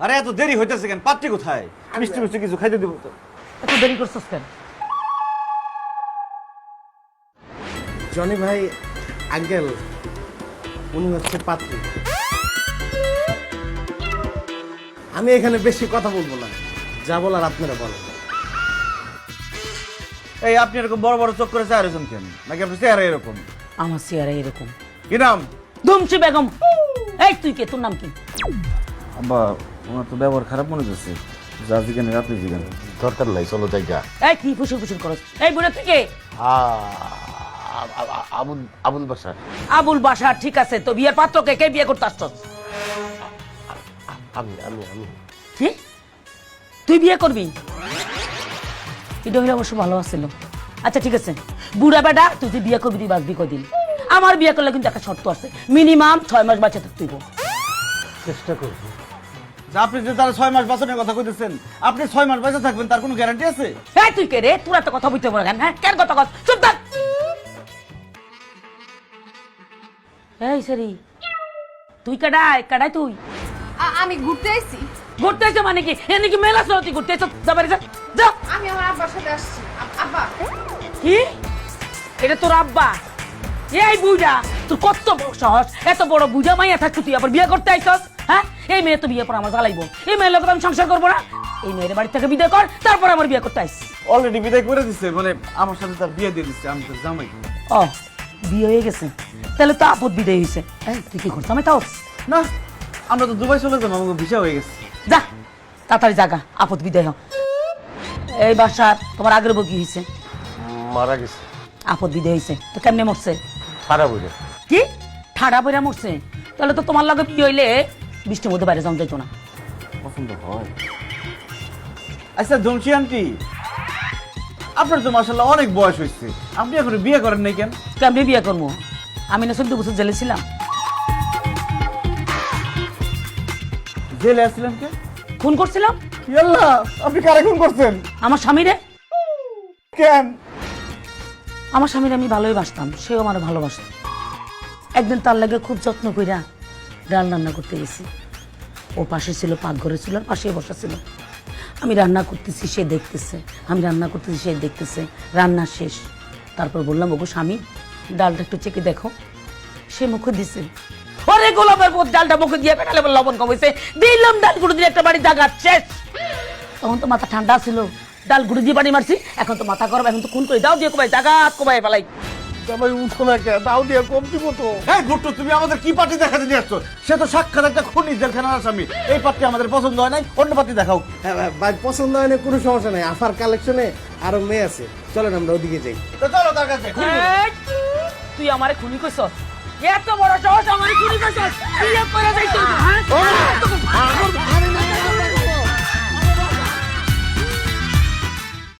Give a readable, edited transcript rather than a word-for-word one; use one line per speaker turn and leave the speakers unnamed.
আরে এত দেরি হইতেছে কেন? পাত্রী কোথায়? মিষ্টি মিষ্টি কিছু খাইতে দিব তো।
এত দেরি করছিস কেন?
জনি ভাই, আঙ্কেল উনি হচ্ছে পাত্রী। আমি এখানে বেশি কথা বলবো না, যা বলার আপনারা বলেন।
এই আপনি এরকম বড় বড় চোখ করে চায় রয়েছেন কেন? নাকি আপনি চেহারা এরকম?
আমার চেহারা এরকম।
কি নাম?
ধুমসি বেগম। এই তুই কে? তোর নাম কি?
আব্বা, ওনার তো ব্যবহার খারাপ মনে হচ্ছে। যা জিজ্ঞাসা আপনি জিজ্ঞাসা।
দরকার নাই, চলো জায়গা।
এই কি ফুসুর ফুসুর করস? এই বুড়া তুই কে?
আবুল বাসার।
আবুল বাসার, ঠিক আছে। তো বিয়ের পাত্রকে কে বিয়ে করতে আসছস?
আমি আমি আমি
কি? তুই বিয়ে করবি? এটা হলে অবশ্য ভালো আছিল। আচ্ছা ঠিক আছে, বুড়া বেটা তুই যে বিয়ে করবি, তুই বাঁচবি কদিন? আমার বিয়ে করলে কিন্তু একটা শর্ত আছে, মিনিমাম 6 মাস বাঁচে থাকতে হইব।
চেষ্টা করবো।
আপনি যে তারা 6 মাস বাঁচানোর কথা কইতেছেন, আপনি 6 মাস বেঁচে থাকবেন তার কোনো গ্যারান্টি আছে?
এই তুই কে রে? তোর এত কথা বলতে পারো কেন? হ্যাঁ, কেন কথা কস? চুপ থাক। এই সরি, তুই কাটাই কাটাই তুই
আমি ঘুরতে আইছি।
ঘুরতে এসে মানে কি? এ নাকি মেলা চলো, তুই ঘুরতে এসে যাবারে যা যা।
আমি আমার আব্বার সাথে আসছি। আব্বা,
কি? এটা তোর আব্বা? এই বুইড়া, তোর কত বড় সাহস! এত বড় বুঝা মাইয়া থাকতো তুই আবার বিয়ে করতে আইছস? হ্যাঁ, এই মেয়ে তো বিয়ে পর আমার জ্বালাইবো। এই মেয়ের লোক আমি সংসার করবো না। এই মেয়ের বাড়ি থেকে বিদায় কর, তারপর আমার বিয়ে করতে আইস।
অলরেডি বিদায় করে দিচ্ছে, মানে আমার সাথে তার বিয়ে দিয়ে দিচ্ছে। আমি তো জামাই
ও, বিয়ে হয়ে গেছে? তাহলে তো আপদ বিদায় হয়েছে। এই তুই কি করছো? আমি তাও
না, আমরা তো দুবাই চলে যাবো, আমাকে ভিসা হয়ে গেছে।
যা তাড়াতাড়ি জাগা, আপদ বিদায় হ। এই বাসার তোমার আগের বউ কি হয়েছে?
মারা গেছে।
আপদ বিদায় হয়েছে তো কেমনে মরছে?
সারা বইরে।
কি ঠাড়া বইরা মরছে? তাহলে তো তোমার লগে বিয়ে হইলে বৃষ্টির মধ্যে বাইরে যাওয়া যাইতো না।
পছন্দ হয়? আচ্ছা জমশি আন্টি, আপনার তো মাশাআল্লাহ অনেক বয়স হয়েছে, আপনি এখন বিয়ে করেন নাই কেন?
কেমনে বিয়ে করবো? আমি না 14 বছর জেলে ছিলাম।
জেলে আসছিলেন কে?
খুন করছিলাম
আল্লাহ, আপনি কারে খুন করছেন?
আমার স্বামীরে।
কেন?
আমার স্বামীর আমি ভালোই বাসতাম, সেও আমার ভালোবাসত। একদিন তার লাগে খুব যত্ন কইরা ডাল রান্না করতে গেছি। ও পাশে ছিল, পাকঘরে ছিল, আর পাশে বসা ছিল। আমি রান্না করতেছি, সে দেখতেছে। আমি রান্না করতেছি, সে দেখতেছে। রান্না শেষ, তারপর বললাম, ওগো স্বামী, ডালটা একটু চেকে দেখো। সে মুখে দিছে। ওরে গোলাপের পর ডালটা মুখে দিয়ে পেটালে লবণ কমেছে। দিলাম ডাল গুঁড়ো দিয়ে একটা বাড়ি জায়গা শেষ। তখন তো মাথা ঠান্ডা ছিল, ডাল গুঁড়ো দিয়ে বাড়ি মারছি। এখন তো মাথা গরম, এখন তো খুন করে দাও দিয়ে কমাই জায়গা কমাই ফেলাই।
জামাই উঠো না কে, দাও দিয়ে কম দিব তো।
এই ভুট্টো, তুমি আমাদের কি পার্টি দেখাতে নিয়ে আসছো? সে তো সাক্ষাৎ একটা খুনি, জেলখানার আসামি। এই পার্টি আমাদের পছন্দ হয় নাই, অন্য পার্টি দেখাও।
হ্যাঁ ভাই, পছন্দ হয় না, কোনো সমস্যা নাই। আফার কালেকশনে আরো মেয়ে আছে, চলেন আমরা ওদিকে যাই।
তো চলো তার কাছে।
এই, তুই আমারে খুনি কইছস? এত বড় সাহস আমারে খুনি কইছস? বিয়ে করে যাইতো? হ্যাঁ,